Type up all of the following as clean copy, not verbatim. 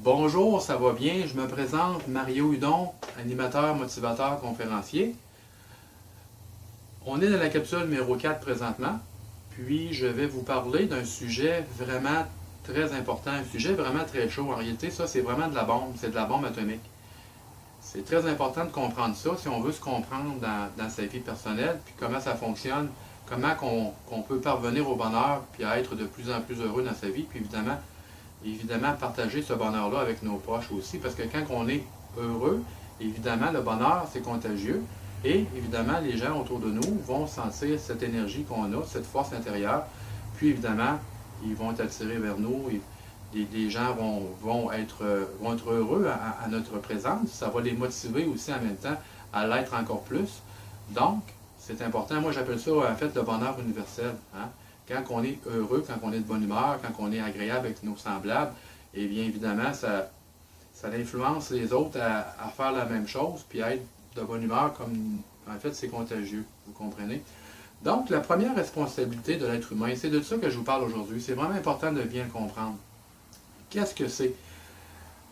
Bonjour, ça va bien? Je me présente Mario Hudon, animateur, motivateur, conférencier. On est dans la capsule numéro 4 présentement, puis je vais vous parler d'un sujet vraiment très important, un sujet vraiment très chaud. En réalité, ça c'est vraiment de la bombe, c'est de la bombe atomique. C'est très important de comprendre ça si on veut se comprendre dans sa vie personnelle, puis comment ça fonctionne, comment qu'on peut parvenir au bonheur, puis à être de plus en plus heureux dans sa vie, puis évidemment partager ce bonheur-là avec nos proches aussi, parce que quand on est heureux, évidemment, le bonheur, c'est contagieux, et évidemment, les gens autour de nous vont sentir cette énergie qu'on a, cette force intérieure, puis évidemment, ils vont être attirés vers nous, les gens vont être heureux à notre présence, ça va les motiver aussi en même temps à l'être encore plus. Donc, c'est important, moi j'appelle ça en fait le bonheur universel. Hein? Quand on est heureux, quand on est de bonne humeur, quand on est agréable avec nos semblables, et bien évidemment, ça influence les autres à faire la même chose, puis à être de bonne humeur, comme en fait c'est contagieux, vous comprenez? Donc, la première responsabilité de l'être humain, c'est de ça que je vous parle aujourd'hui. C'est vraiment important de bien comprendre. Qu'est-ce que c'est?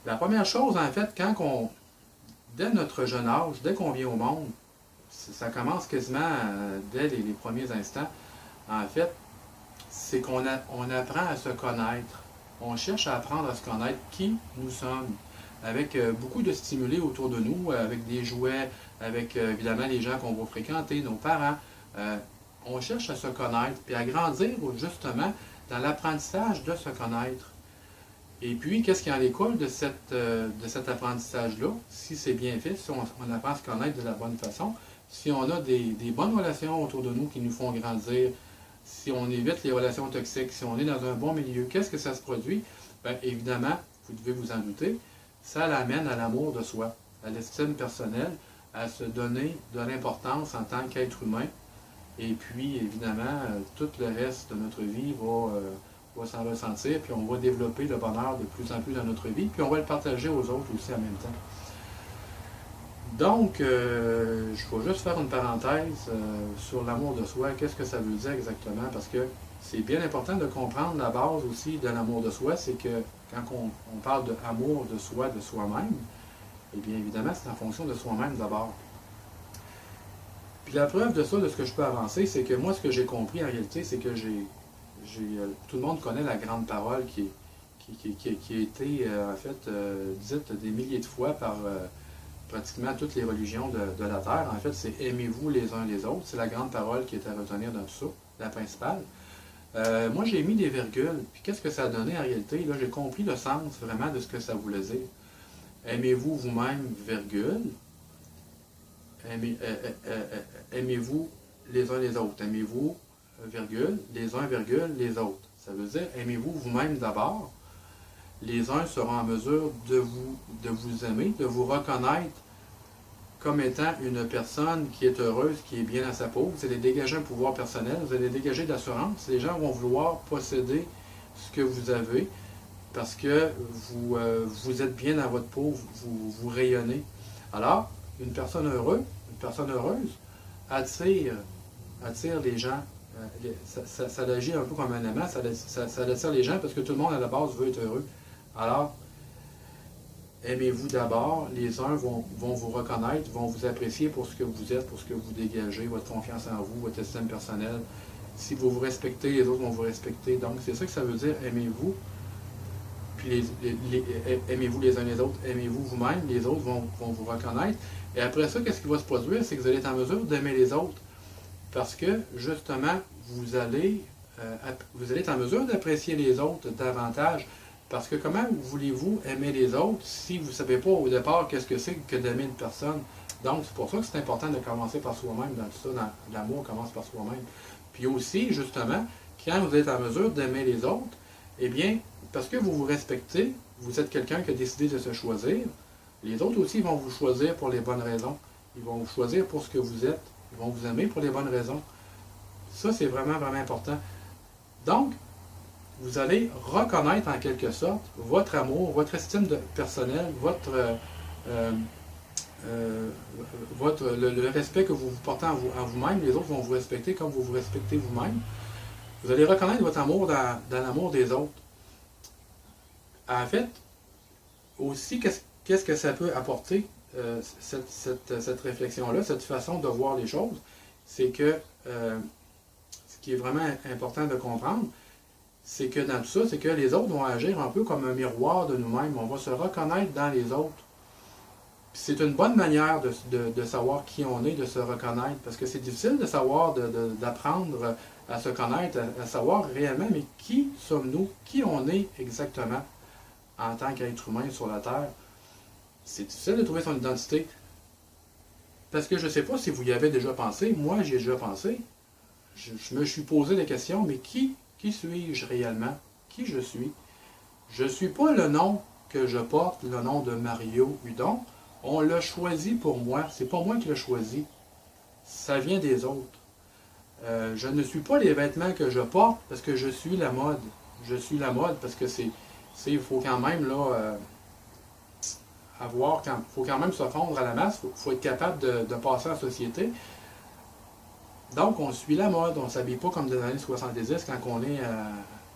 La première chose, en fait, dès notre jeune âge, dès qu'on vient au monde, ça commence quasiment dès les premiers instants, en fait, c'est qu'on apprend à se connaître. On cherche à apprendre à se connaître qui nous sommes, avec beaucoup de stimuli autour de nous, avec des jouets, avec évidemment les gens qu'on va fréquenter, nos parents. On cherche à se connaître, puis à grandir justement dans l'apprentissage de se connaître. Et puis, qu'est-ce qui en découle de cet apprentissage-là, si c'est bien fait, si on apprend à se connaître de la bonne façon, si on a des bonnes relations autour de nous qui nous font grandir, si on évite les relations toxiques, si on est dans un bon milieu, qu'est-ce que ça se produit? Bien, évidemment, vous devez vous en douter, ça l'amène à l'amour de soi, à l'estime personnelle, à se donner de l'importance en tant qu'être humain. Et puis, évidemment, tout le reste de notre vie va s'en ressentir, puis on va développer le bonheur de plus en plus dans notre vie, puis on va le partager aux autres aussi en même temps. Donc, je vais juste faire une parenthèse sur l'amour de soi. Qu'est-ce que ça veut dire exactement? Parce que c'est bien important de comprendre la base aussi de l'amour de soi, c'est que quand on parle d'amour de soi, de soi-même, eh bien évidemment, c'est en fonction de soi-même d'abord. Puis la preuve de ça, de ce que je peux avancer, c'est que moi, ce que j'ai compris en réalité, c'est que tout le monde connaît la grande parole qui a été en fait dite des milliers de fois par pratiquement toutes les religions de la Terre. En fait, c'est « aimez-vous les uns les autres ». C'est la grande parole qui est à retenir dans tout ça, la principale. Moi, j'ai mis des virgules, puis qu'est-ce que ça a donné en réalité? Là, j'ai compris le sens vraiment de ce que ça voulait dire. Aimez-vous vous-même, virgule. Aimez-vous les uns les autres. Aimez-vous, virgule, les uns, virgule, les autres. Ça veut dire, aimez-vous vous-même d'abord. Les uns seront en mesure de vous aimer, de vous reconnaître comme étant une personne qui est heureuse, qui est bien à sa peau. Vous allez dégager un pouvoir personnel, vous allez dégager de l'assurance. Les gens vont vouloir posséder ce que vous avez parce que vous êtes bien dans votre peau, vous rayonnez. Alors, une personne heureuse attire les gens. Ça agit un peu comme un aimant, ça attire les gens parce que tout le monde à la base veut être heureux. Alors, aimez-vous d'abord, les uns vont vous reconnaître, vont vous apprécier pour ce que vous êtes, pour ce que vous dégagez, votre confiance en vous, votre estime personnelle. Si vous vous respectez, les autres vont vous respecter. Donc, c'est ça que ça veut dire, aimez-vous. Puis, aimez-vous les uns les autres, aimez-vous vous-même, les autres vont vous reconnaître. Et après ça, qu'est-ce qui va se produire? C'est que vous allez être en mesure d'aimer les autres. Parce que, justement, vous allez être en mesure d'apprécier les autres davantage. Parce que comment voulez-vous aimer les autres si vous ne savez pas au départ qu'est-ce que c'est que d'aimer une personne? Donc, c'est pour ça que c'est important de commencer par soi-même dans tout ça. L'amour commence par soi-même. Puis aussi, justement, quand vous êtes en mesure d'aimer les autres, eh bien, parce que vous vous respectez, vous êtes quelqu'un qui a décidé de se choisir, les autres aussi vont vous choisir pour les bonnes raisons. Ils vont vous choisir pour ce que vous êtes. Ils vont vous aimer pour les bonnes raisons. Ça, c'est vraiment, vraiment important. Donc, vous allez reconnaître en quelque sorte votre amour, votre estime personnelle, le respect que vous portez en vous-même. Les autres vont vous respecter comme vous vous respectez vous-même. Vous allez reconnaître votre amour dans l'amour des autres. En fait, aussi, qu'est-ce que ça peut apporter, cette réflexion-là, cette façon de voir les choses? C'est que, ce qui est vraiment important de comprendre, c'est que dans tout ça, c'est que les autres vont agir un peu comme un miroir de nous-mêmes. On va se reconnaître dans les autres. C'est une bonne manière de savoir qui on est, de se reconnaître, parce que c'est difficile de savoir, d'apprendre à se connaître, à savoir réellement, mais qui sommes-nous, qui on est exactement en tant qu'être humain sur la Terre. C'est difficile de trouver son identité, parce que je ne sais pas si vous y avez déjà pensé, moi j'y ai déjà pensé, je me suis posé des questions, mais qui suis-je réellement? Qui je suis? Je ne suis pas le nom que je porte, le nom de Mario Hudon. On l'a choisi pour moi. C'est pas moi qui l'ai choisi. Ça vient des autres. Je ne suis pas les vêtements que je porte parce que je suis la mode. Je suis la mode parce que il faut quand même là, faut quand même se fondre à la masse. Faut être capable de passer en société. Donc, on suit la mode. On ne s'habille pas comme dans les années 70 quand on est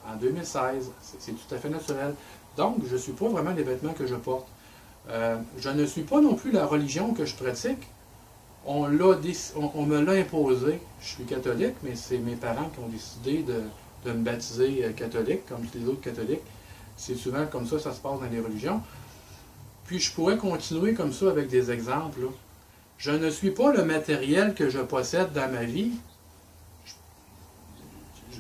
en 2016. C'est tout à fait naturel. Donc, je ne suis pas vraiment les vêtements que je porte. Je ne suis pas non plus la religion que je pratique. On me l'a imposé. Je suis catholique, mais c'est mes parents qui ont décidé de me baptiser catholique, comme tous les autres catholiques. C'est souvent comme ça se passe dans les religions. Puis je pourrais continuer comme ça avec des exemples. Là. Je ne suis pas le matériel que je possède dans ma vie.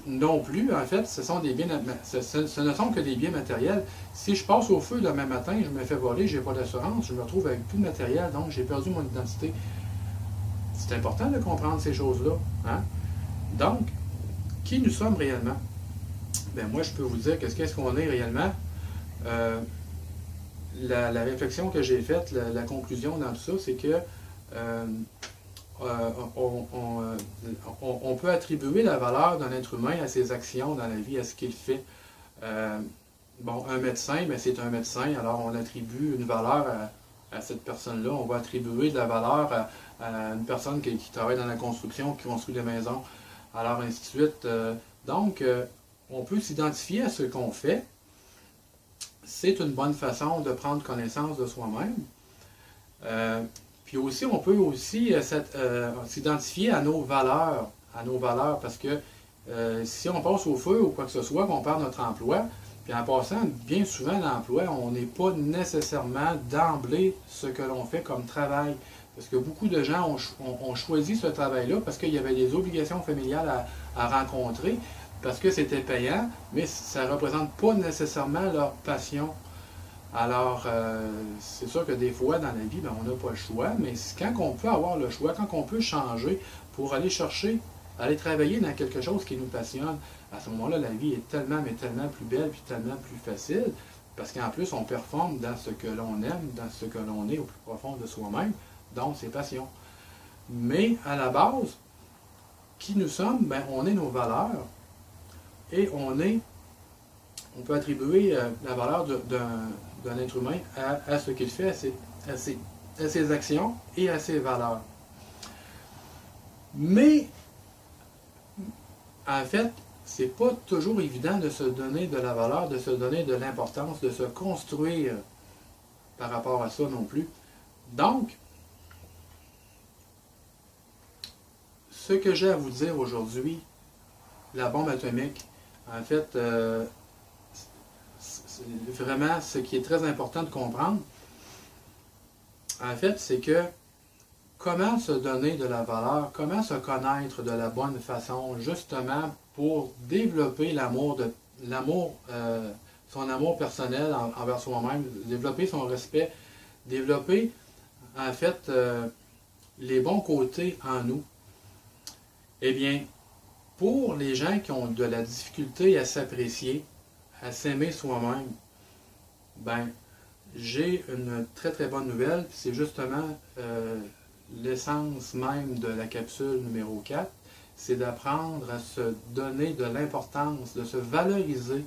Non plus, en fait, ce ne sont que des biens matériels. Si je passe au feu demain matin, je me fais voler, je n'ai pas d'assurance, je me retrouve avec plus de matériel, donc j'ai perdu mon identité. C'est important de comprendre ces choses-là. Hein? Donc, qui nous sommes réellement? Ben moi, je peux vous dire qu'est-ce qu'on est réellement. La réflexion que j'ai faite, la conclusion dans tout ça, c'est que on peut attribuer la valeur d'un être humain à ses actions dans la vie, à ce qu'il fait. Bon, un médecin, mais c'est un médecin, alors on attribue une valeur à cette personne-là. On va attribuer de la valeur à une personne qui travaille dans la construction, qui construit des maisons, alors ainsi de suite. Donc, on peut s'identifier à ce qu'on fait. C'est une bonne façon de prendre connaissance de soi-même. Puis aussi, on peut aussi s'identifier à nos valeurs, parce que si on passe au feu ou quoi que ce soit, qu'on perd notre emploi, puis en passant, bien souvent, l'emploi, on n'est pas nécessairement d'emblée ce que l'on fait comme travail. Parce que beaucoup de gens ont choisi ce travail-là parce qu'il y avait des obligations familiales à rencontrer, parce que c'était payant, mais ça ne représente pas nécessairement leur passion. Alors, c'est sûr que des fois, dans la vie, ben, on n'a pas le choix, mais quand on peut avoir le choix, quand on peut changer pour aller chercher, aller travailler dans quelque chose qui nous passionne, à ce moment-là, la vie est tellement, mais tellement plus belle, puis tellement plus facile, parce qu'en plus, on performe dans ce que l'on aime, dans ce que l'on est au plus profond de soi-même, donc c'est passion. Mais, à la base, qui nous sommes, ben, on est nos valeurs, et on peut attribuer la valeur d'un être humain à ce qu'il fait, à ses actions et à ses valeurs. Mais, en fait, c'est pas toujours évident de se donner de la valeur, de se donner de l'importance, de se construire par rapport à ça non plus. Donc, ce que j'ai à vous dire aujourd'hui, la bombe atomique, en fait, vraiment, ce qui est très important de comprendre, en fait, c'est que comment se donner de la valeur, comment se connaître de la bonne façon, justement pour développer son amour personnel envers soi-même, développer son respect, développer, en fait, les bons côtés en nous. Eh bien, pour les gens qui ont de la difficulté à s'apprécier, à s'aimer soi-même, ben, j'ai une très très bonne nouvelle, c'est justement l'essence même de la capsule numéro 4, c'est d'apprendre à se donner de l'importance, de se valoriser,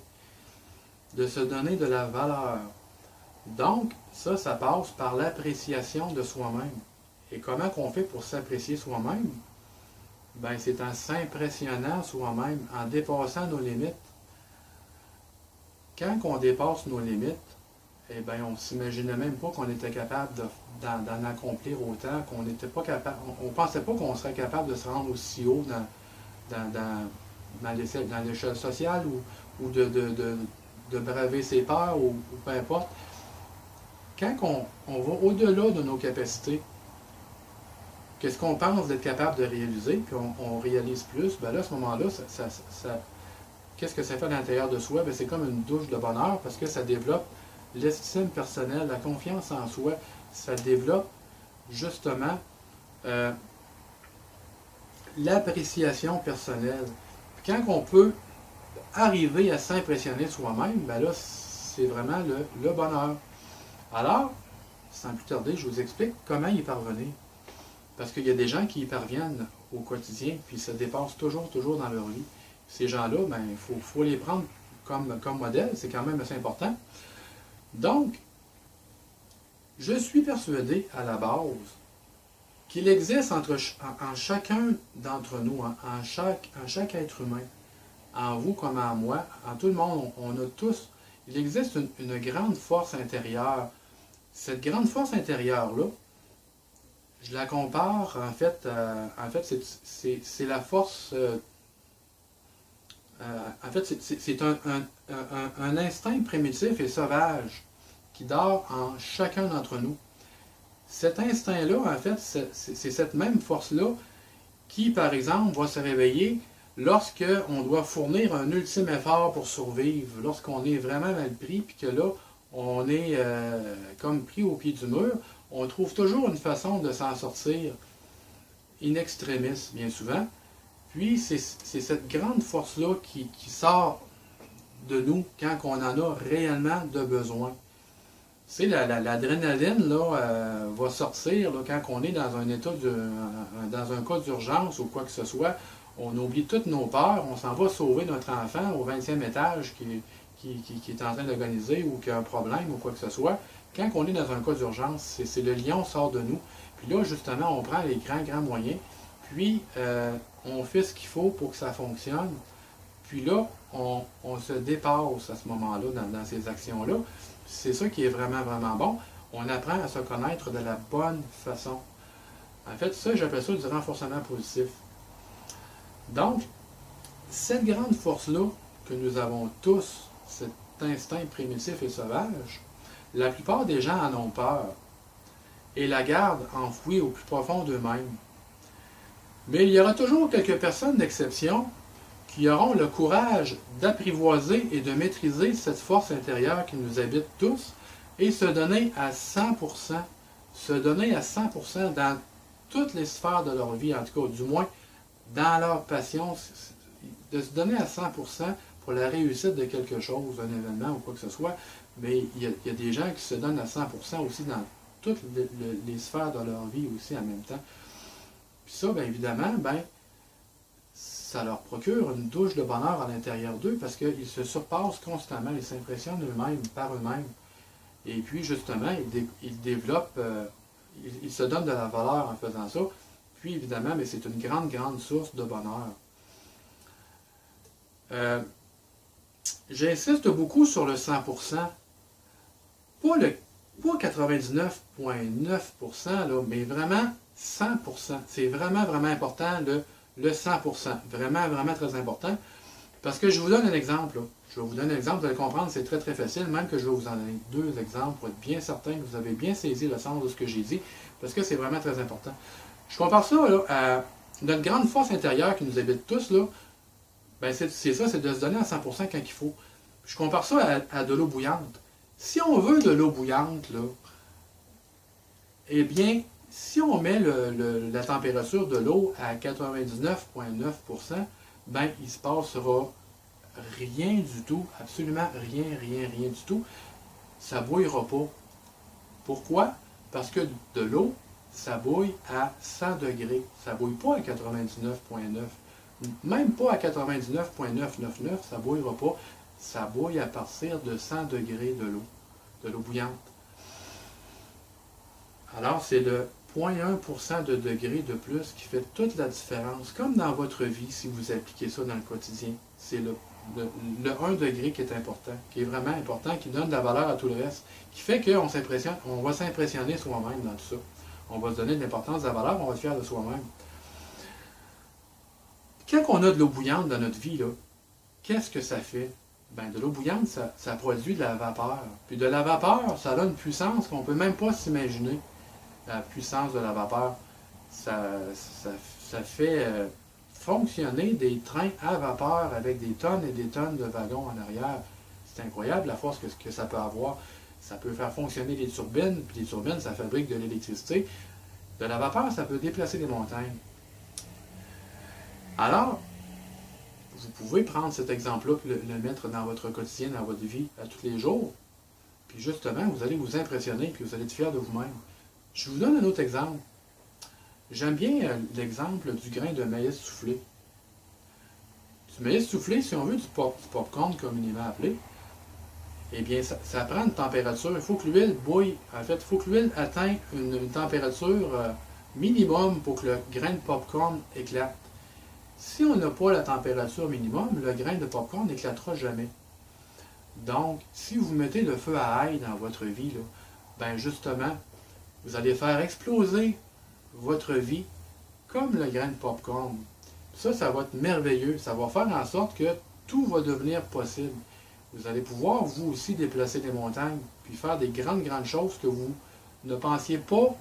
de se donner de la valeur. Donc, ça passe par l'appréciation de soi-même. Et comment qu'on fait pour s'apprécier soi-même? Ben, c'est en s'impressionnant soi-même, en dépassant nos limites. Quand on dépasse nos limites, eh bien, on ne s'imaginait même pas qu'on était capable d'en accomplir autant, qu'on n'était pas capable, on ne pensait pas qu'on serait capable de se rendre aussi haut dans l'échelle sociale ou de braver ses peurs ou peu importe. Quand on va au-delà de nos capacités, qu'est-ce qu'on pense d'être capable de réaliser, puis on réalise plus, ben là, à ce moment-là, qu'est-ce que ça fait à l'intérieur de soi? Ben, c'est comme une douche de bonheur parce que ça développe l'estime personnelle, la confiance en soi. Ça développe justement l'appréciation personnelle. Puis quand on peut arriver à s'impressionner soi-même, ben là, c'est vraiment le bonheur. Alors, sans plus tarder, je vous explique comment y parvenir. Parce qu'il y a des gens qui y parviennent au quotidien, puis se dépassent toujours dans leur vie. Ces gens-là, ben, il faut les prendre comme modèle, c'est quand même assez important. Donc, je suis persuadé à la base qu'il existe en chacun d'entre nous, en chaque être humain, en vous comme en moi, en tout le monde, on a tous, il existe une grande force intérieure. Cette grande force intérieure-là, je la compare, en fait c'est la force, en fait, c'est un instinct primitif et sauvage qui dort en chacun d'entre nous. Cet instinct-là, en fait, c'est cette même force-là qui, par exemple, va se réveiller lorsqu'on doit fournir un ultime effort pour survivre, lorsqu'on est vraiment mal pris, puis que là, on est comme pris au pied du mur, on trouve toujours une façon de s'en sortir, in extremis, bien souvent. Puis, c'est cette grande force-là qui sort de nous quand on en a réellement de besoin. Tu sais, l'adrénaline va sortir là, quand on est dans un état dans un cas d'urgence ou quoi que ce soit. On oublie toutes nos peurs, on s'en va sauver notre enfant au 20e étage qui est en train d'agoniser ou qui a un problème ou quoi que ce soit. Quand on est dans un cas d'urgence, c'est le lion sort de nous. Puis là, justement, on prend les grands moyens. Puis, on fait ce qu'il faut pour que ça fonctionne. Puis là, on se dépasse à ce moment-là dans ces actions-là. C'est ça qui est vraiment bon. On apprend à se connaître de la bonne façon. En fait, ça, j'appelle ça du renforcement positif. Donc, cette grande force-là que nous avons tous, cet instinct primitif et sauvage, la plupart des gens en ont peur et la gardent enfouie au plus profond d'eux-mêmes. Mais il y aura toujours quelques personnes d'exception qui auront le courage d'apprivoiser et de maîtriser cette force intérieure qui nous habite tous et se donner à 100%, se donner à 100% dans toutes les sphères de leur vie, en tout cas, du moins dans leur passion, de se donner à 100% pour la réussite de quelque chose, un événement ou quoi que ce soit, mais il y a des gens qui se donnent à 100% aussi dans toutes les sphères de leur vie aussi en même temps. Puis ça, bien évidemment, ça leur procure une douche de bonheur à l'intérieur d'eux parce qu'ils se surpassent constamment, ils s'impressionnent eux-mêmes, par eux-mêmes. Et puis, justement, ils développent, ils se donnent de la valeur en faisant ça. Puis, évidemment, mais c'est une grande source de bonheur. J'insiste beaucoup sur le 100%. Pas 99,9%, là, mais vraiment 100%. C'est vraiment important, le 100%. Vraiment très important. Parce que je vous donne un exemple. Là. Je vais vous donner un exemple, vous allez comprendre, c'est très facile, même que je vais vous en donner 2 exemples pour être bien certain que vous avez bien saisi le sens de ce que j'ai dit, parce que c'est vraiment très important. Je compare ça là, à notre grande force intérieure qui nous habite tous, là, ben c'est ça, c'est de se donner à 100% quand il faut. Je compare ça à de l'eau bouillante. Si on veut de l'eau bouillante, là, eh bien, si on met la température de l'eau à 99,9%, ben, il ne se passera rien du tout, absolument rien du tout. Ça ne bouillera pas. Pourquoi? Parce que de l'eau, ça bouille à 100 degrés. Ça ne bouille pas à 99,9. Même pas à 99,999, ça ne bouillera pas. Ça bouille à partir de 100 degrés de l'eau bouillante. Alors, c'est le 0,1% de degré de plus qui fait toute la différence, comme dans votre vie, si vous appliquez ça dans le quotidien. C'est le le 1 degré qui est important, qui est vraiment important, qui donne de la valeur à tout le reste, qui fait qu'on s'impressionne, on va s'impressionner soi-même dans tout ça. On va se donner de l'importance, de la valeur, on va être fier de soi-même. Quand on a de l'eau bouillante dans notre vie, qu'est-ce que ça fait? Ben, de l'eau bouillante, ça produit de la vapeur. Puis de la vapeur, ça a une puissance qu'on ne peut même pas s'imaginer. La puissance de la vapeur, ça fait fonctionner des trains à vapeur avec des tonnes et des tonnes de wagons en arrière. C'est incroyable la force que ça peut avoir. Ça peut faire fonctionner les turbines, puis les turbines, ça fabrique de l'électricité. De la vapeur, ça peut déplacer des montagnes. Alors, vous pouvez prendre cet exemple-là et le mettre dans votre quotidien, dans votre vie, à tous les jours. Puis justement, vous allez vous impressionner, puis vous allez être fier de vous-même. Je vous donne un autre exemple. J'aime bien l'exemple du grain de maïs soufflé. Du maïs soufflé, si on veut, du popcorn communément appelé, eh bien, ça prend une température. Il faut que l'huile bouille. En fait, il faut que l'huile atteigne une température minimum pour que le grain de popcorn éclate. Si on n'a pas la température minimum, le grain de popcorn n'éclatera jamais. Donc, si vous mettez le feu à ail dans votre vie, là, ben justement, vous allez faire exploser votre vie comme le grain de popcorn. Ça va être merveilleux. Ça va faire en sorte que tout va devenir possible. Vous allez pouvoir, vous aussi, déplacer des montagnes, puis faire des grandes choses que vous ne pensiez pas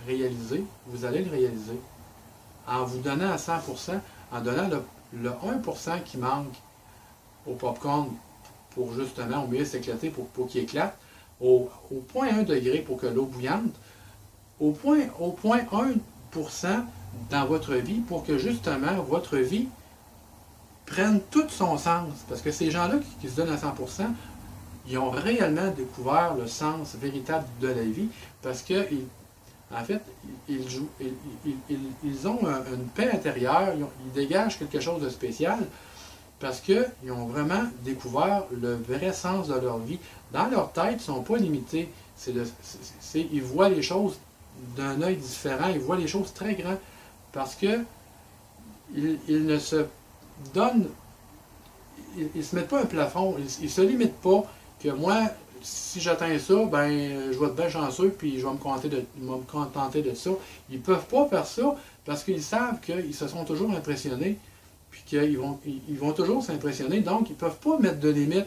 réaliser. Vous allez le réaliser. En vous donnant à 100%, en donnant le 1% qui manque au popcorn pour justement au mieux s'éclater, pour qu'il éclate, au point 1 degré pour que l'eau bouillante, au point 1% dans votre vie pour que justement votre vie prenne tout son sens. Parce que ces gens-là qui se donnent à 100%, ils ont réellement découvert le sens véritable de la vie parce que en fait, ils ont une paix intérieure, ils dégagent quelque chose de spécial parce qu'ils ont vraiment découvert le vrai sens de leur vie. Dans leur tête, ils ne sont pas limités. Ils voient les choses d'un œil différent, ils voient les choses très grandes parce que ils ne se donnent, ils ne se mettent pas un plafond, ils ne se limitent pas que moi, si j'atteins ça, ben je vais être bien chanceux puis je vais me contenter de ça. Ils ne peuvent pas faire ça parce qu'ils savent qu'ils se sont toujours impressionnés puis qu'ils vont toujours s'impressionner. Donc, ils ne peuvent pas mettre de limite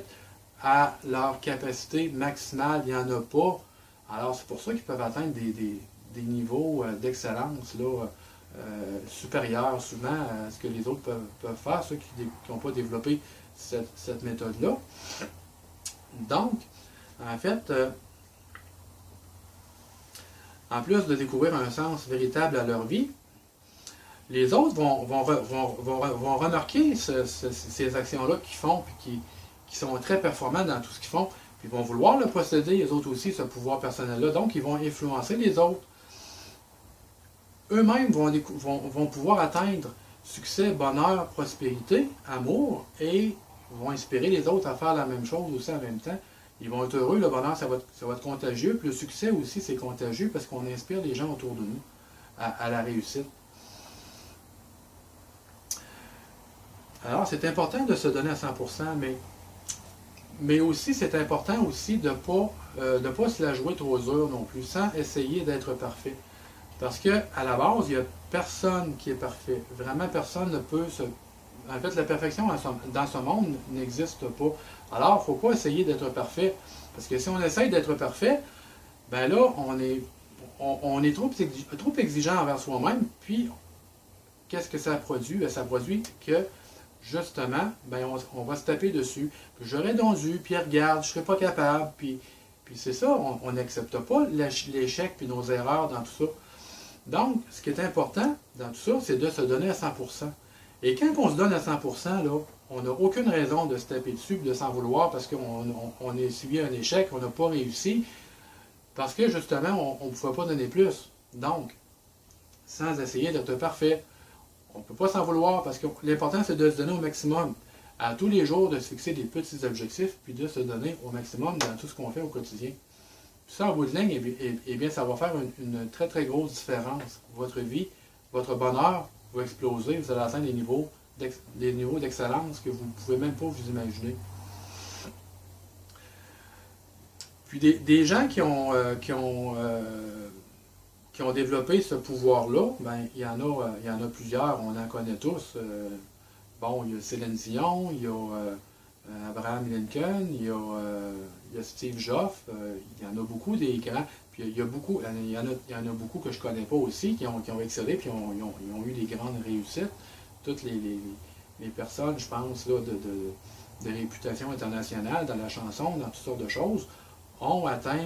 à leur capacité maximale. Il n'y en a pas. Alors, c'est pour ça qu'ils peuvent atteindre des niveaux d'excellence supérieurs souvent à ce que les autres peuvent faire, ceux qui n'ont pas développé cette méthode-là. Donc, en fait, en plus de découvrir un sens véritable à leur vie, les autres vont remarquer ces actions-là qu'ils font, puis qui sont très performants dans tout ce qu'ils font, puis ils vont vouloir le posséder, les autres aussi, ce pouvoir personnel-là, donc ils vont influencer les autres. Eux-mêmes vont pouvoir atteindre succès, bonheur, prospérité, amour, et vont inspirer les autres à faire la même chose aussi en même temps. Ils vont être heureux, le bonheur, ça va être contagieux, puis le succès aussi, c'est contagieux parce qu'on inspire les gens autour de nous à la réussite. Alors, c'est important de se donner à 100%, mais aussi, c'est important aussi de ne pas se la jouer trop dur non plus, sans essayer d'être parfait. Parce qu'à la base, il n'y a personne qui est parfait. Vraiment, personne ne peut se... En fait, la perfection dans ce monde n'existe pas. Alors, il ne faut pas essayer d'être parfait. Parce que si on essaye d'être parfait, ben là, on est trop exigeant envers soi-même. Puis, qu'est-ce que ça produit? Ça produit que, justement, ben on va se taper dessus. J'aurais donc dû, puis regarde, je ne serais pas capable. Puis c'est ça, on n'accepte pas l'échec puis nos erreurs dans tout ça. Donc, ce qui est important dans tout ça, c'est de se donner à 100%. Et quand on se donne à 100%, là, on n'a aucune raison de se taper dessus et de s'en vouloir parce qu'on a subi un échec, on n'a pas réussi, parce que justement, on ne pouvait pas donner plus. Donc, sans essayer d'être parfait, on ne peut pas s'en vouloir parce que l'important, c'est de se donner au maximum. À tous les jours, de se fixer des petits objectifs, puis de se donner au maximum dans tout ce qu'on fait au quotidien. Ça, en bout de ligne, eh bien, ça va faire une très, très grosse différence. Votre vie, votre bonheur va exploser, vous allez atteindre des niveaux des niveaux d'excellence que vous ne pouvez même pas vous imaginer. Puis des gens qui ont développé ce pouvoir-là, ben, il y en a plusieurs, on en connaît tous. Bon, il y a Céline Dion, il y a Abraham Lincoln, il y a Steve Jobs, il y en a beaucoup des grands. Puis il y en a beaucoup que je ne connais pas aussi, qui ont excellé, puis ils ont eu des grandes réussites. Toutes les personnes, je pense, là, de réputation internationale dans la chanson, dans toutes sortes de choses, ont atteint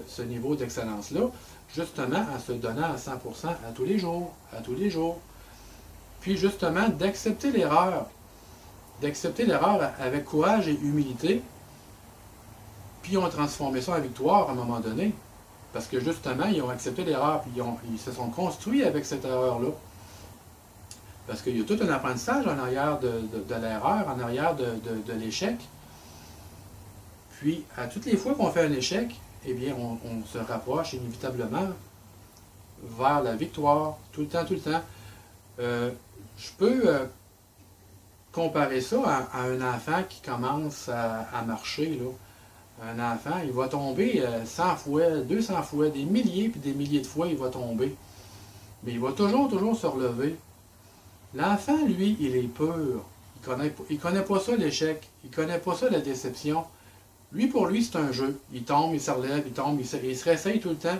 ce niveau d'excellence-là, justement en se donnant à 100% à tous les jours, Puis justement, d'accepter l'erreur avec courage et humilité, puis ils ont transformé ça en victoire à un moment donné, parce que justement, ils ont accepté l'erreur, puis ils se sont construits avec cette erreur-là. Parce qu'il y a tout un apprentissage en arrière de l'erreur, en arrière de l'échec. Puis, à toutes les fois qu'on fait un échec, eh bien, on se rapproche inévitablement vers la victoire, tout le temps. Je peux comparer ça à un enfant qui commence à marcher, là. Un enfant, il va tomber 100 fois, 200 fois, des milliers puis des milliers de fois, il va tomber. Mais il va toujours se relever. L'enfant, lui, il est pur. Il connaît pas ça, l'échec. Il connaît pas ça, la déception. Lui, pour lui, c'est un jeu. Il tombe, il se relève, il tombe, il se réessaye tout le temps.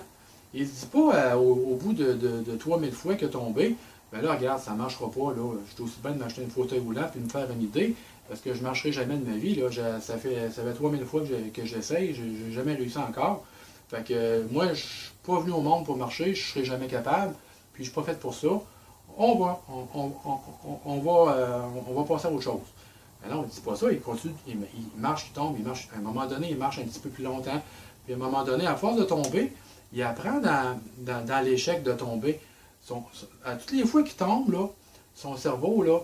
Il ne se dit pas au bout de 3000 fois qu'il a tombé, ben là, regarde, ça ne marchera pas, là. Je suis aussi bien de m'acheter une fauteuil roulant et de me faire une idée, parce que je ne marcherai jamais de ma vie, là. Ça fait 3000 fois que j'essaye, je n'ai jamais réussi encore. Fait que moi, je ne suis pas venu au monde pour marcher, je ne serai jamais capable, puis je ne suis pas fait pour ça. On va passer à autre chose. Mais non, il ne dit pas ça, il continue, il marche, il tombe, il marche. À un moment donné, il marche un petit peu plus longtemps. Puis à un moment donné, à force de tomber, il apprend dans l'échec de tomber. À toutes les fois qu'il tombe, là, son cerveau, là,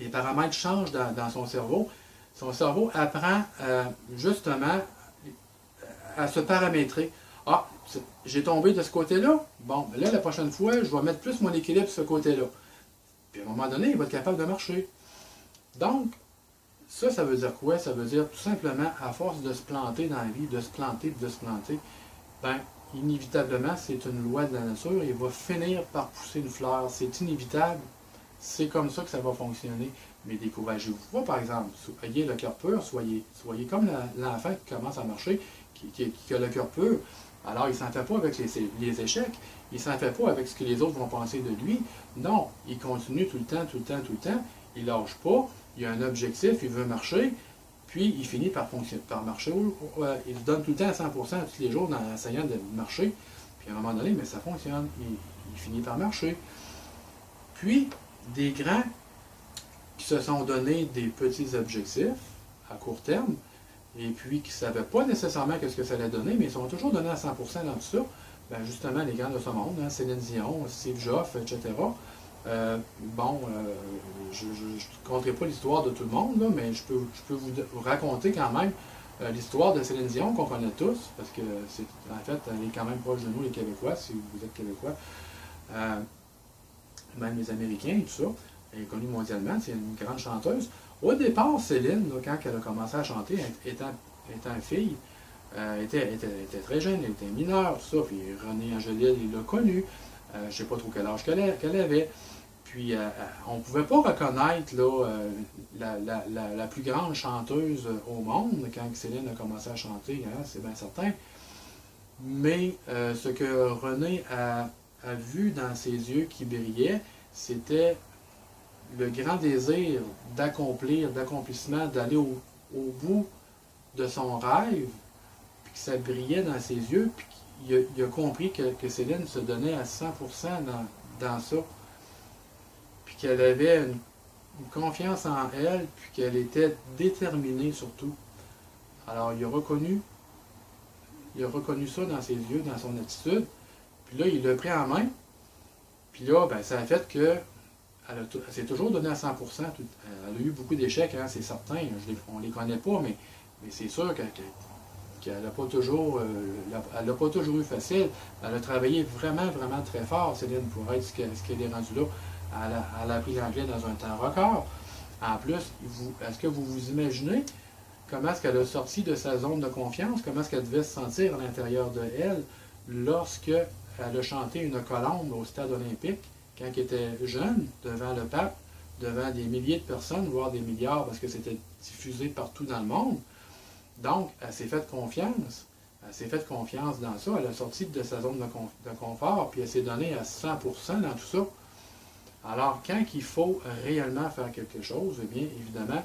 les paramètres changent dans son cerveau. Son cerveau apprend justement à se paramétrer. Ah, j'ai tombé de ce côté-là. Bon, là, la prochaine fois, je vais mettre plus mon équilibre sur ce côté-là. Puis à un moment donné, il va être capable de marcher. Donc, ça veut dire quoi? Ça veut dire tout simplement, à force de se planter dans la vie, de se planter, ben, inévitablement, c'est une loi de la nature, il va finir par pousser une fleur. C'est inévitable. C'est comme ça que ça va fonctionner. Mais découragez-vous pas, par exemple. Ayez le cœur pur, soyez comme l'enfant qui commence à marcher, qui a le cœur pur. Alors, il ne s'en fait pas avec les échecs, il ne s'en fait pas avec ce que les autres vont penser de lui. Non, il continue tout le temps. Il ne lâche pas, il a un objectif, il veut marcher, puis il finit par marcher. Il se donne tout le temps à 100% tous les jours en essayant de marcher. Puis à un moment donné, mais ça fonctionne. Il finit par marcher. Puis, des grands qui se sont donnés des petits objectifs à court terme, et puis qui ne savaient pas nécessairement ce que ça allait donner, mais ils sont toujours donnés à 100% dans tout ça. Ben justement, les grands de ce monde, hein, Céline Dion, Steve Jobs, etc. Je ne compterai pas l'histoire de tout le monde, là, mais je peux vous raconter quand même l'histoire de Céline Dion qu'on connaît tous, parce que en fait, elle est quand même proche de nous, les Québécois, si vous êtes Québécois, même les Américains et tout ça. Elle est connue mondialement, c'est une grande chanteuse. Au départ, Céline, là, quand elle a commencé à chanter, étant fille, était très jeune, elle était mineure, tout ça, puis René Angélil, il l'a connue. Je ne sais pas trop quel âge qu'elle avait. Puis, on ne pouvait pas reconnaître là, la plus grande chanteuse au monde quand Céline a commencé à chanter, hein, c'est bien certain. Mais ce que René a vu dans ses yeux qui brillaient, c'était le grand désir d'accomplissement, d'aller au bout de son rêve, puis que ça brillait dans ses yeux, puis il a compris que Céline se donnait à 100% dans ça, puis qu'elle avait une confiance en elle, puis qu'elle était déterminée surtout. Alors il a reconnu ça dans ses yeux, dans son attitude, puis là il l'a pris en main, puis là ben, ça a fait que elle s'est toujours donnée à 100%. Elle a eu beaucoup d'échecs, hein, c'est certain. On ne les connaît pas, mais c'est sûr qu'elle n'a pas toujours eu facile. Elle a travaillé vraiment très fort, Céline, pour être ce qu'elle est rendue là. Elle a appris l'anglais dans un temps record. En plus, est-ce que vous vous imaginez comment est-ce qu'elle a sorti de sa zone de confiance, comment est-ce qu'elle devait se sentir à l'intérieur de elle lorsque elle a chanté une colombe au stade olympique quand elle était jeune, devant le pape, devant des milliers de personnes, voire des milliards, parce que c'était diffusé partout dans le monde. Donc, elle s'est faite confiance. Elle s'est faite confiance dans ça. Elle a sorti de sa zone de confort, puis elle s'est donnée à 100% dans tout ça. Alors, quand il faut réellement faire quelque chose, eh bien, évidemment,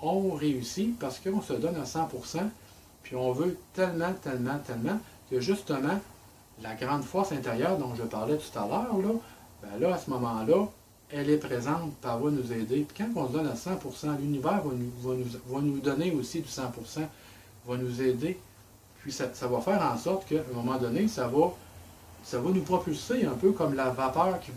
on réussit parce qu'on se donne à 100%, puis on veut tellement, tellement, tellement, que justement, la grande force intérieure dont je parlais tout à l'heure, là, à ce moment-là, elle est présente, puis elle va nous aider. Puis quand on se donne à 100%, l'univers va nous donner aussi du 100%, va nous aider. Puis ça va faire en sorte qu'à un moment donné, ça va nous propulser un peu comme la vapeur qui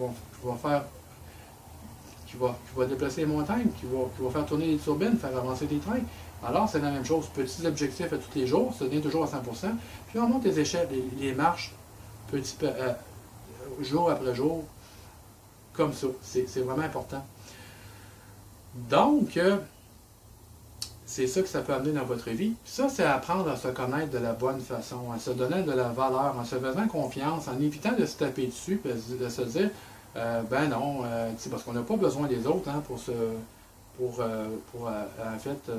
va déplacer les montagnes, qui va faire tourner les turbines, faire avancer des trains. Alors, c'est la même chose. Petits objectifs à tous les jours, ça devient toujours à 100%. Puis on monte les échelles, les marches, jour après jour, comme ça. C'est vraiment important. Donc, c'est ça que ça peut amener dans votre vie. Ça, c'est apprendre à se connaître de la bonne façon, en se donnant de la valeur, en se faisant confiance, en évitant de se taper dessus, de se dire, ben non, parce qu'on n'a pas besoin des autres pour en fait,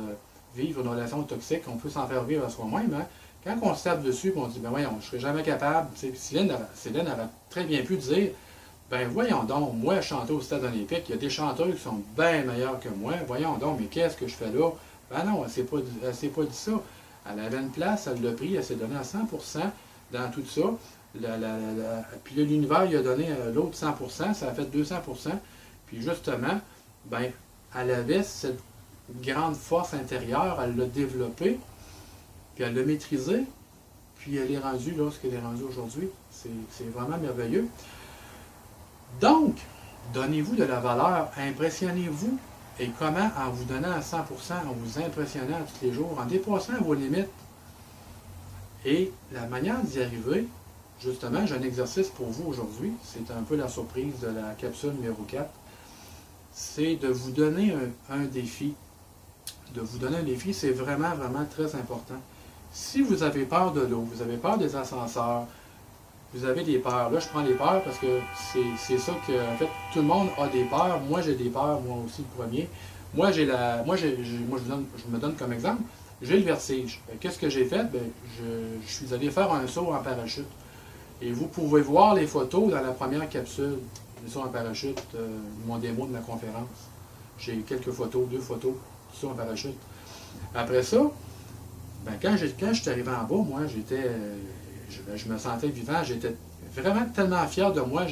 vivre une relation toxique. On peut s'en faire vivre à soi-même. Hein. Quand on se tape dessus, on dit, ben voyons, je ne serai jamais capable. Céline aurait très bien pu dire, ben voyons donc, moi, chanter au stade olympique, il y a des chanteurs qui sont bien meilleurs que moi. Voyons donc, mais qu'est-ce que je fais là? Ben non, elle ne s'est pas dit ça. Elle avait une place, elle l'a pris, elle s'est donnée à 100% dans tout ça. Puis l'univers lui a donné l'autre 100%, ça a fait 200%. Puis justement, ben, elle avait cette grande force intérieure, elle l'a développée, puis elle l'a maîtrisée, puis elle est rendue là, ce qu'elle est rendue aujourd'hui. C'est vraiment merveilleux. Donc, donnez-vous de la valeur, impressionnez-vous. Et comment? En vous donnant à 100%, en vous impressionnant tous les jours, en dépassant vos limites. Et la manière d'y arriver, justement, j'ai un exercice pour vous aujourd'hui. C'est un peu la surprise de la capsule numéro 4. C'est de vous donner un défi. De vous donner un défi, c'est vraiment, vraiment très important. Si vous avez peur de l'eau, vous avez peur des ascenseurs, vous avez des peurs. Là, je prends les peurs parce que c'est ça que, en fait, tout le monde a des peurs. Moi, j'ai des peurs, moi aussi, le premier. Moi, je me donne comme exemple, j'ai le vertige. Qu'est-ce que j'ai fait? Ben, je suis allé faire un saut en parachute. Et vous pouvez voir les photos dans la première capsule, le saut en parachute, mon démo de ma conférence. J'ai quelques photos, 2 photos, du saut en parachute. Après ça, ben, quand je suis arrivé en bas, moi, je me sentais vivant, j'étais vraiment tellement fier de moi,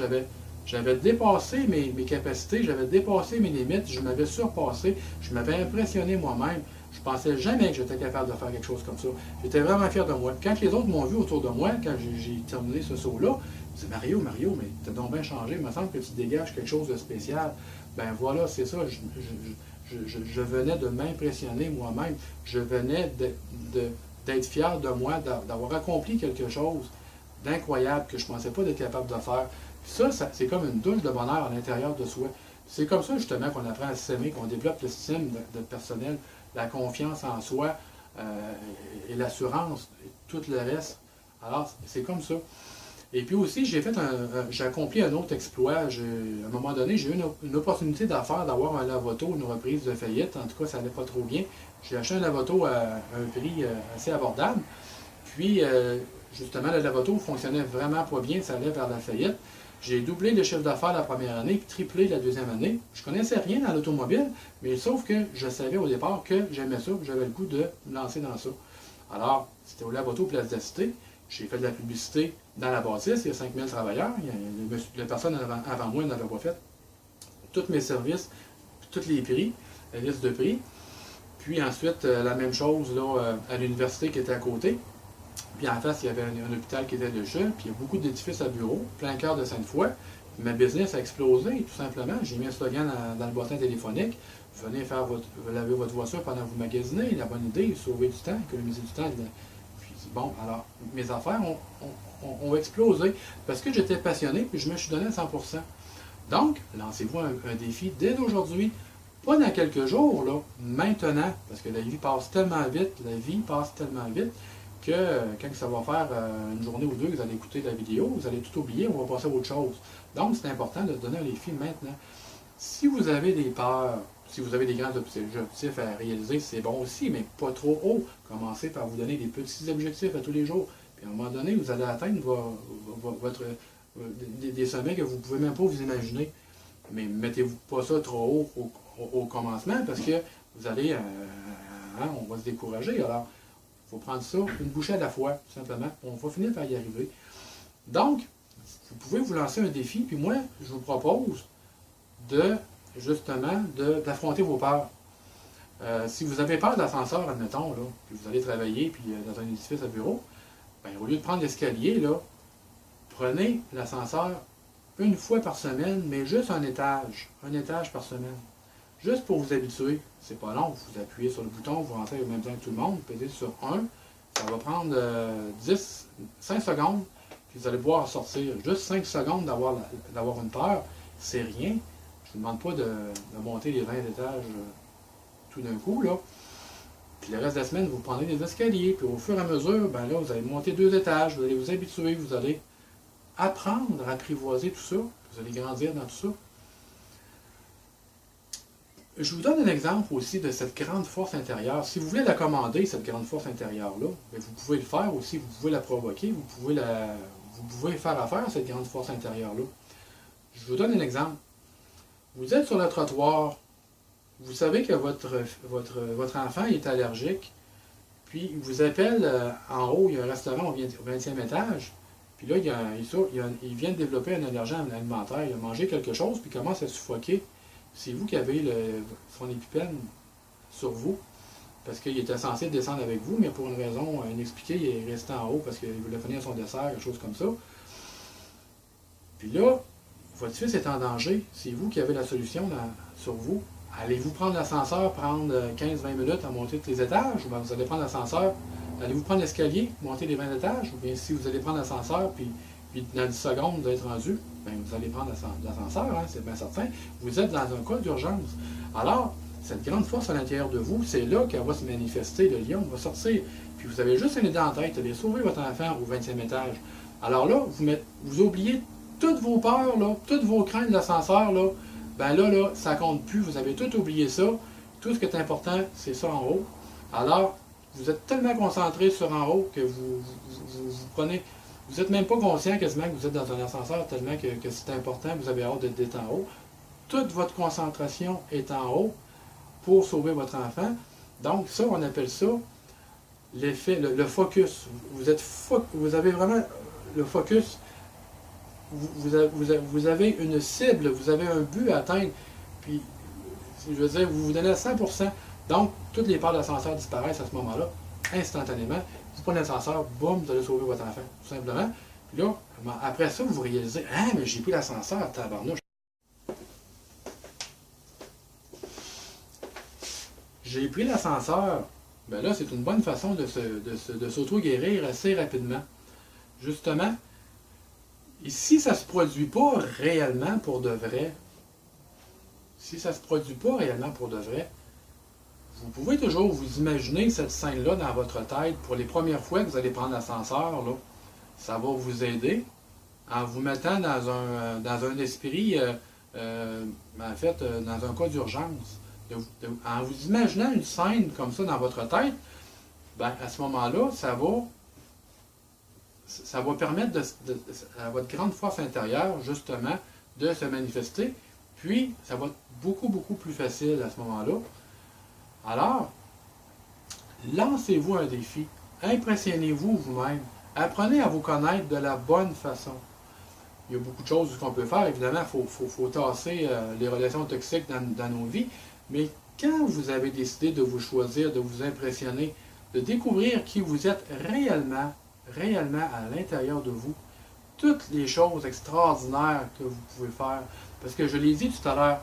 j'avais dépassé mes capacités, j'avais dépassé mes limites, je m'avais surpassé, je m'avais impressionné moi-même. Je pensais jamais que j'étais capable de faire quelque chose comme ça. J'étais vraiment fier de moi. Quand les autres m'ont vu autour de moi, quand j'ai terminé ce saut-là, ils disaient, Mario, mais t'as donc bien changé, il me semble que tu dégages quelque chose de spécial. Ben voilà, c'est ça, je venais de m'impressionner moi-même, je venais d'être fier de moi, d'avoir accompli quelque chose d'incroyable que je ne pensais pas être capable de faire. Puis ça c'est comme une douche de bonheur à l'intérieur de soi. C'est comme ça justement qu'on apprend à s'aimer, qu'on développe l'estime de personnel, la confiance en soi et l'assurance, et tout le reste. Alors, c'est comme ça. Et puis aussi, j'ai accompli un autre exploit. À un moment donné, j'ai eu une opportunité d'affaires d'avoir un lavoto, une reprise de faillite. En tout cas, ça n'allait pas trop bien. J'ai acheté un lavoto à un prix assez abordable. Puis, justement, le lavoto fonctionnait vraiment pas bien, ça allait vers la faillite. J'ai doublé le chiffre d'affaires la première année, puis triplé la deuxième année. Je connaissais rien dans l'automobile, mais sauf que je savais au départ que j'aimais ça, que j'avais le goût de me lancer dans ça. Alors, c'était au lavoto Place de la Cité. J'ai fait de la publicité dans la bâtisse, il y a 5000 travailleurs, la personne avant moi n'avait pas fait. Tous mes services, tous les prix, la liste de prix. Puis ensuite, la même chose là, à l'université qui était à côté. Puis en face, il y avait un hôpital qui était de jeu, puis il y a beaucoup d'édifices à bureaux, plein cœur de Sainte-Foy. Ma business a explosé, tout simplement. J'ai mis un slogan dans le bottin téléphonique. Venez laver votre voiture pendant que vous magasinez. La bonne idée, sauver du temps, économiser du temps. Puis bon, alors, mes affaires ont explosé parce que j'étais passionné, puis je me suis donné à 100%. Donc, lancez-vous un défi dès aujourd'hui, pas dans quelques jours, là, maintenant, parce que la vie passe tellement vite, que quand ça va faire une journée ou deux que vous allez écouter la vidéo, vous allez tout oublier, on va passer à autre chose. Donc, c'est important de se donner un défi maintenant. Si vous avez des peurs, si vous avez des grands objectifs à réaliser, c'est bon aussi, mais pas trop haut. Commencez par vous donner des petits objectifs à tous les jours. Puis à un moment donné, vous allez atteindre des sommets que vous ne pouvez même pas vous imaginer. Mais mettez-vous pas ça trop haut au commencement parce que vous allez, on va se décourager. Alors, il faut prendre ça une bouchée à la fois, tout simplement. On va finir par y arriver. Donc, vous pouvez vous lancer un défi, puis moi, je vous propose d'affronter vos peurs. Si vous avez peur de l'ascenseur, admettons, là, puis vous allez travailler puis dans un édifice à bureau, ben, au lieu de prendre l'escalier, là, prenez l'ascenseur une fois par semaine, mais juste un étage par semaine. Juste pour vous habituer. C'est pas long, vous appuyez sur le bouton, vous rentrez au même temps que tout le monde, vous pesez sur 1, ça va prendre 5 secondes, puis vous allez pouvoir sortir. Juste 5 secondes d'avoir une peur, c'est rien. Je ne vous demande pas de monter les 20 étages tout d'un coup, là. Puis le reste de la semaine, vous prenez des escaliers, puis au fur et à mesure, ben là, vous allez monter 2 étages, vous allez vous habituer, vous allez apprendre à apprivoiser tout ça, vous allez grandir dans tout ça. Je vous donne un exemple aussi de cette grande force intérieure. Si vous voulez la commander, cette grande force intérieure-là, vous pouvez le faire aussi, vous pouvez la provoquer, vous pouvez faire affaire à cette grande force intérieure-là. Je vous donne un exemple. Vous êtes sur le trottoir, vous savez que votre enfant est allergique, puis il vous appelle en haut, il y a un restaurant au 20e étage, puis là, il vient de développer un allergène alimentaire, il a mangé quelque chose, puis il commence à suffoquer. C'est vous qui avez son épipène sur vous, parce qu'il était censé descendre avec vous, mais pour une raison inexpliquée, il est resté en haut parce qu'il voulait finir son dessert, quelque chose comme ça. Puis là, votre fils est en danger, c'est vous qui avez la solution sur vous. Allez-vous prendre l'ascenseur, prendre 15-20 minutes à monter tous les étages, ou bien vous allez prendre l'ascenseur, allez-vous prendre l'escalier, monter les 20 étages, ou bien si vous allez prendre l'ascenseur, puis dans 10 secondes, vous allez être rendu, bien, vous allez prendre l'ascenseur, hein, c'est bien certain. Vous êtes dans un cas d'urgence. Alors, cette grande force à l'intérieur de vous, c'est là qu'elle va se manifester, le lion va sortir. Puis vous avez juste une idée en tête, vous allez sauver votre enfant au 20e étage. Alors là, vous oubliez toutes vos peurs, là, toutes vos craintes de l'ascenseur, là, ben là, ça compte plus, vous avez tout oublié ça. Tout ce qui est important, c'est ça en haut. Alors, vous êtes tellement concentré sur en haut que vous prenez. Vous n'êtes même pas conscient quasiment que vous êtes dans un ascenseur tellement que c'est important, vous avez hâte d'être en haut. Toute votre concentration est en haut pour sauver votre enfant. Donc ça, on appelle ça l'effet, le focus. Vous avez vraiment le focus. Vous avez une cible, vous avez un but à atteindre. Puis, je veux dire, vous vous donnez à 100%. Donc, toutes les peurs d'ascenseur disparaissent à ce moment-là, instantanément. Vous prenez l'ascenseur, boum, vous allez sauver votre enfant, tout simplement. Puis là, après ça, vous réalisez, ah, mais j'ai pris l'ascenseur, tabarnouche. J'ai pris l'ascenseur. Ben là, c'est une bonne façon de s'auto-guérir assez rapidement. Justement, et si ça ne se produit pas réellement pour de vrai, vous pouvez toujours vous imaginer cette scène-là dans votre tête pour les premières fois que vous allez prendre l'ascenseur. Ça va vous aider en vous mettant dans un esprit, en fait, dans un cas d'urgence. En vous imaginant une scène comme ça dans votre tête, ben, à ce moment-là, ça va permettre à votre grande force intérieure, justement, de se manifester. Puis, ça va être beaucoup, beaucoup plus facile à ce moment-là. Alors, lancez-vous un défi. Impressionnez-vous vous-même. Apprenez à vous connaître de la bonne façon. Il y a beaucoup de choses qu'on peut faire. Évidemment, il faut tasser les relations toxiques dans nos vies. Mais quand vous avez décidé de vous choisir, de vous impressionner, de découvrir qui vous êtes réellement à l'intérieur de vous, toutes les choses extraordinaires que vous pouvez faire. Parce que je l'ai dit tout à l'heure,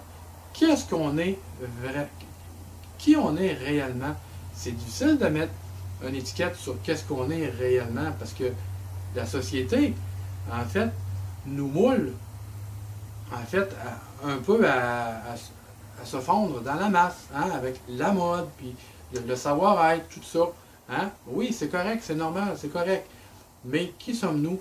qu'est-ce qu'on est vrai, qui on est réellement? C'est difficile de mettre une étiquette sur qu'est-ce qu'on est réellement parce que la société, en fait, nous moule en fait, un peu à se fondre dans la masse, hein, avec la mode, puis le savoir-être, tout ça. Hein? Oui, c'est correct, c'est normal, c'est correct. Mais qui sommes-nous?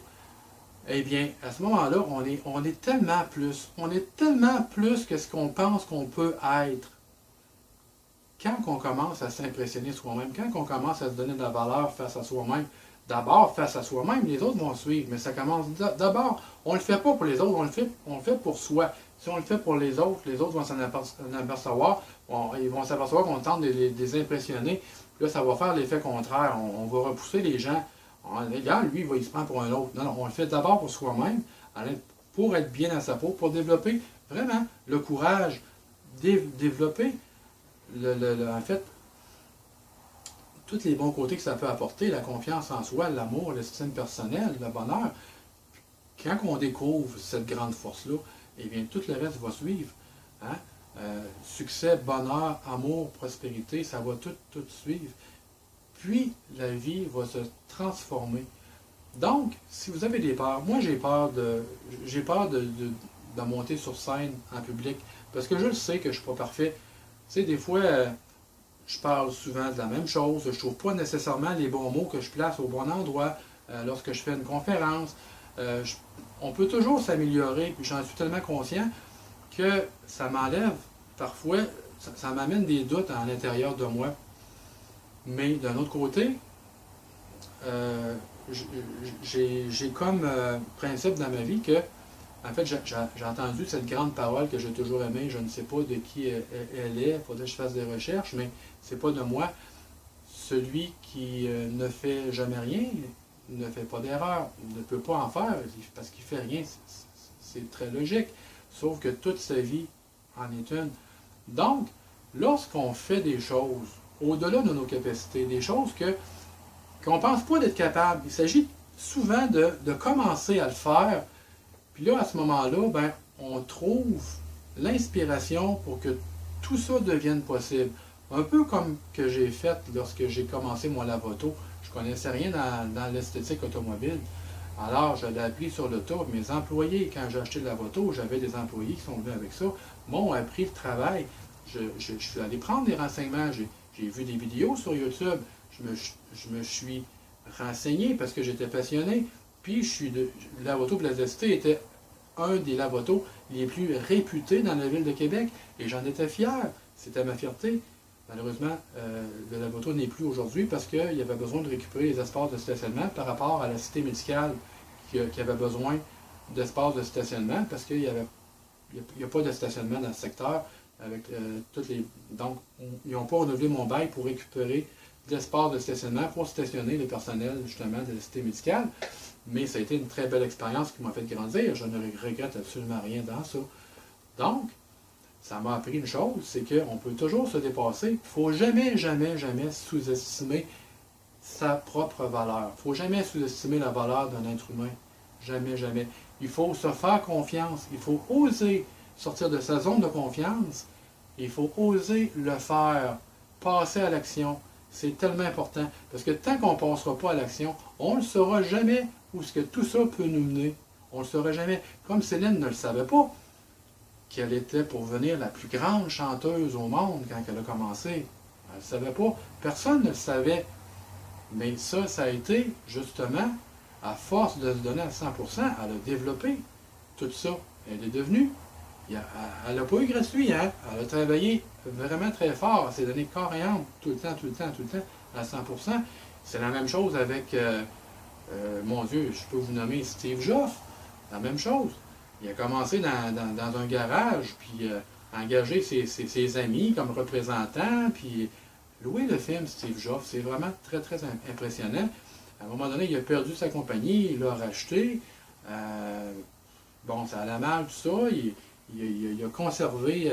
Eh bien, à ce moment-là, on est tellement plus que ce qu'on pense qu'on peut être. Quand on commence à s'impressionner soi-même, quand on commence à se donner de la valeur face à soi-même, d'abord face à soi-même, les autres vont suivre. Mais ça commence d'abord, on ne le fait pas pour les autres, on le fait pour soi. Si on le fait pour les autres vont s'en apercevoir, ils vont s'apercevoir qu'on tente de les impressionner. Puis là, ça va faire l'effet contraire. On va repousser les gens. Regarde, lui, il se prend pour un autre. Non, non, on le fait d'abord pour soi-même, pour être bien à sa peau, pour développer vraiment le courage, développer en fait, tous les bons côtés que ça peut apporter, la confiance en soi, l'amour, l'estime personnelle, le bonheur. Quand on découvre cette grande force-là, eh bien, tout le reste va suivre. Hein? Succès, bonheur, amour, prospérité, ça va tout suivre. Puis, la vie va se transformer. Donc, si vous avez des peurs, moi j'ai peur de monter sur scène en public, parce que je le sais que je ne suis pas parfait. Tu sais, des fois, je parle souvent de la même chose. Je ne trouve pas nécessairement les bons mots que je place au bon endroit lorsque je fais une conférence. On peut toujours s'améliorer, puis j'en suis tellement conscient que ça m'enlève parfois, ça m'amène des doutes à l'intérieur de moi. Mais d'un autre côté, j'ai comme principe dans ma vie que, en fait, j'ai entendu cette grande parole que j'ai toujours aimée. Je ne sais pas de qui elle est, il faudrait que je fasse des recherches, mais c'est pas de moi. Celui qui ne fait jamais rien ne fait pas d'erreur, il ne peut pas en faire parce qu'il ne fait rien. C'est très logique. Sauf que toute sa vie en est une. Donc, lorsqu'on fait des choses au-delà de nos capacités, des choses qu'on ne pense pas d'être capable, il s'agit souvent de commencer à le faire. Puis là, à ce moment-là, ben, on trouve l'inspiration pour que tout ça devienne possible. Un peu comme que j'ai fait lorsque j'ai commencé mon lavoto. Je ne connaissais rien dans l'esthétique automobile. Alors, je l'ai appris sur le tas. Mes employés, quand j'ai acheté le lavoto, j'avais des employés qui sont venus avec ça, m'ont appris le travail. Je suis allé prendre des renseignements. J'ai vu des vidéos sur YouTube. Je me suis renseigné parce que j'étais passionné. Puis, le lavoto Blazesté était un des lavotos les plus réputés dans la ville de Québec. Et j'en étais fier. C'était ma fierté. Malheureusement, le lavoto n'est plus aujourd'hui parce qu'il y avait besoin de récupérer les espaces de stationnement par rapport à la cité médicale qui avait besoin d'espaces de stationnement parce qu'il n'y a pas de stationnement dans ce secteur. Donc, ils n'ont pas renouvelé mon bail pour récupérer de l'espace de stationnement pour stationner le personnel justement de la cité médicale. Mais ça a été une très belle expérience qui m'a fait grandir. Je ne regrette absolument rien dans ça. Donc, ça m'a appris une chose, c'est qu'on peut toujours se dépasser. Il ne faut jamais, jamais, jamais sous-estimer sa propre valeur. Il ne faut jamais sous-estimer la valeur d'un être humain. Jamais, jamais. Il faut se faire confiance. Il faut oser sortir de sa zone de confiance. Il faut oser le faire. Passer à l'action. C'est tellement important. Parce que tant qu'on ne passera pas à l'action, on ne le saura jamais où ce que tout ça peut nous mener. On ne le saura jamais. Comme Céline ne le savait pas, qu'elle était pour venir la plus grande chanteuse au monde quand elle a commencé. Elle ne le savait pas. Personne ne le savait. Mais ça a été justement, à force de se donner à 100%, elle a développé tout ça. Elle est devenue. Elle n'a pas eu gratuit, hein? Elle a travaillé vraiment très fort. Elle s'est donné corps et âme tout le temps, à 100%. C'est la même chose avec, mon Dieu, je peux vous nommer Steve Jobs. La même chose. Il a commencé dans un garage, puis engagé ses amis comme représentants, puis louer le film Steve Jobs, c'est vraiment très, très impressionnant. À un moment donné, il a perdu sa compagnie, il l'a racheté. Bon, ça allait mal, tout ça. Il a conservé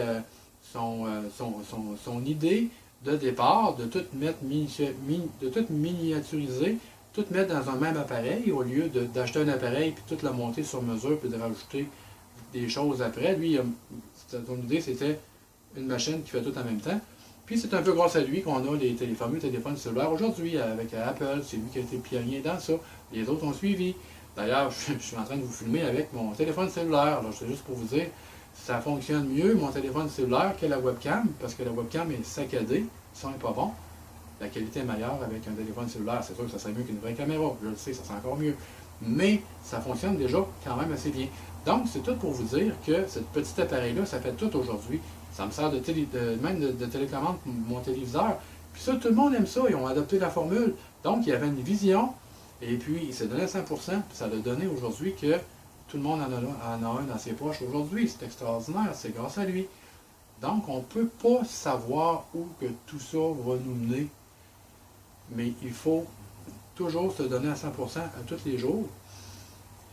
son idée de départ, de tout mettre de tout miniaturiser, tout mettre dans un même appareil, au lieu d'acheter un appareil, puis tout le monter sur mesure, puis de rajouter des choses après. Lui, son idée, c'était une machine qui fait tout en même temps. Puis c'est un peu grâce à lui qu'on a les fameux téléphones cellulaires aujourd'hui avec Apple. C'est lui qui a été pionnier dans ça. Les autres ont suivi. D'ailleurs, je suis en train de vous filmer avec mon téléphone cellulaire. C'est juste pour vous dire, ça fonctionne mieux mon téléphone cellulaire que la webcam, parce que la webcam est saccadée, le son n'est pas bon. La qualité est meilleure avec un téléphone cellulaire. C'est sûr que ça serait mieux qu'une vraie caméra. Je le sais, ça serait encore mieux. Mais ça fonctionne déjà quand même assez bien. Donc, c'est tout pour vous dire que ce petit appareil-là, ça fait tout aujourd'hui. Ça me sert même de télécommande pour mon téléviseur. Puis ça, tout le monde aime ça. Ils ont adopté la formule. Donc, il y avait une vision. Et puis, il s'est donné à 100%. Puis ça a donné aujourd'hui que tout le monde en a un dans ses poches aujourd'hui. C'est extraordinaire. C'est grâce à lui. Donc, on ne peut pas savoir où que tout ça va nous mener. Mais il faut toujours se donner à 100% à tous les jours.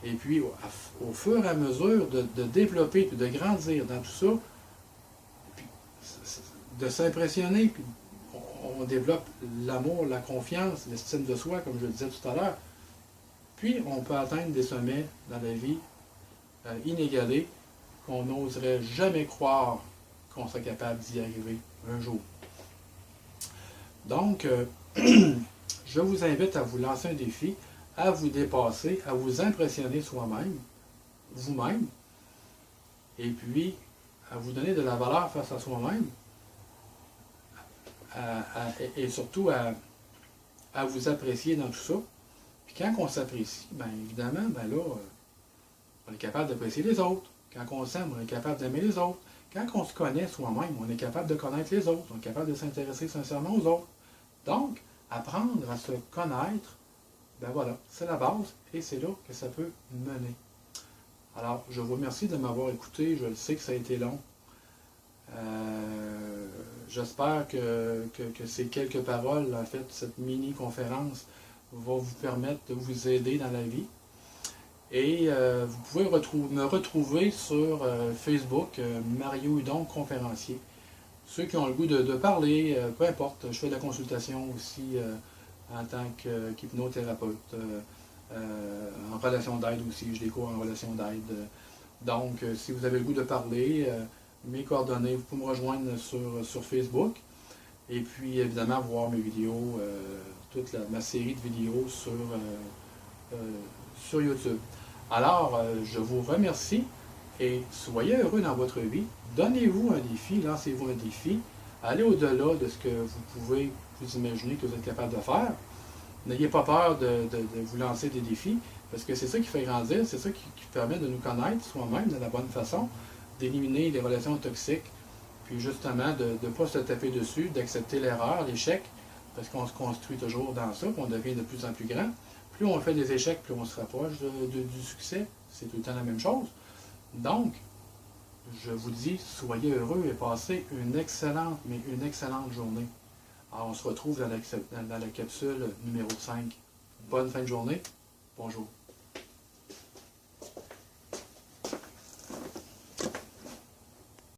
Et puis, au fur et à mesure de développer et de grandir dans tout ça, puis, de s'impressionner, puis on développe l'amour, la confiance, l'estime de soi, comme je le disais tout à l'heure. Puis, on peut atteindre des sommets dans la vie inégalés qu'on n'oserait jamais croire qu'on serait capable d'y arriver un jour. Donc, je vous invite à vous lancer un défi, à vous dépasser, à vous impressionner soi-même, vous-même, et puis à vous donner de la valeur face à soi-même, et surtout à vous apprécier dans tout ça. Puis quand on s'apprécie, bien évidemment, ben là, on est capable d'apprécier les autres. Quand on s'aime, on est capable d'aimer les autres. Quand on se connaît soi-même, on est capable de connaître les autres. On est capable de s'intéresser sincèrement aux autres. Donc, apprendre à se connaître, ben voilà, c'est la base et c'est là que ça peut mener. Alors, je vous remercie de m'avoir écouté. Je le sais que ça a été long. J'espère que ces quelques paroles, en fait, cette mini-conférence, va vous permettre de vous aider dans la vie. Et vous pouvez me retrouver sur Facebook, Mario Hudon, conférencier. Ceux qui ont le goût de parler, peu importe, je fais de la consultation aussi en tant qu'hypnothérapeute, en relation d'aide aussi, je découvre en relation d'aide. Donc, si vous avez le goût de parler, mes coordonnées, vous pouvez me rejoindre sur Facebook. Et puis, évidemment, voir mes vidéos, toute ma série de vidéos sur YouTube. Alors, je vous remercie et soyez heureux dans votre vie. Donnez-vous un défi, lancez-vous un défi. Allez au-delà de ce que vous pouvez vous imaginer que vous êtes capable de faire. N'ayez pas peur de vous lancer des défis, parce que c'est ça qui fait grandir, c'est ça qui permet de nous connaître soi-même de la bonne façon, d'éliminer les relations toxiques, puis justement de ne pas se taper dessus, d'accepter l'erreur, l'échec, parce qu'on se construit toujours dans ça, qu'on devient de plus en plus grand. Plus on fait des échecs, plus on se rapproche du succès. C'est tout le temps la même chose. Donc, je vous dis, soyez heureux et passez une excellente journée. Alors, on se retrouve dans la capsule numéro 5. Bonne fin de journée. Bonjour.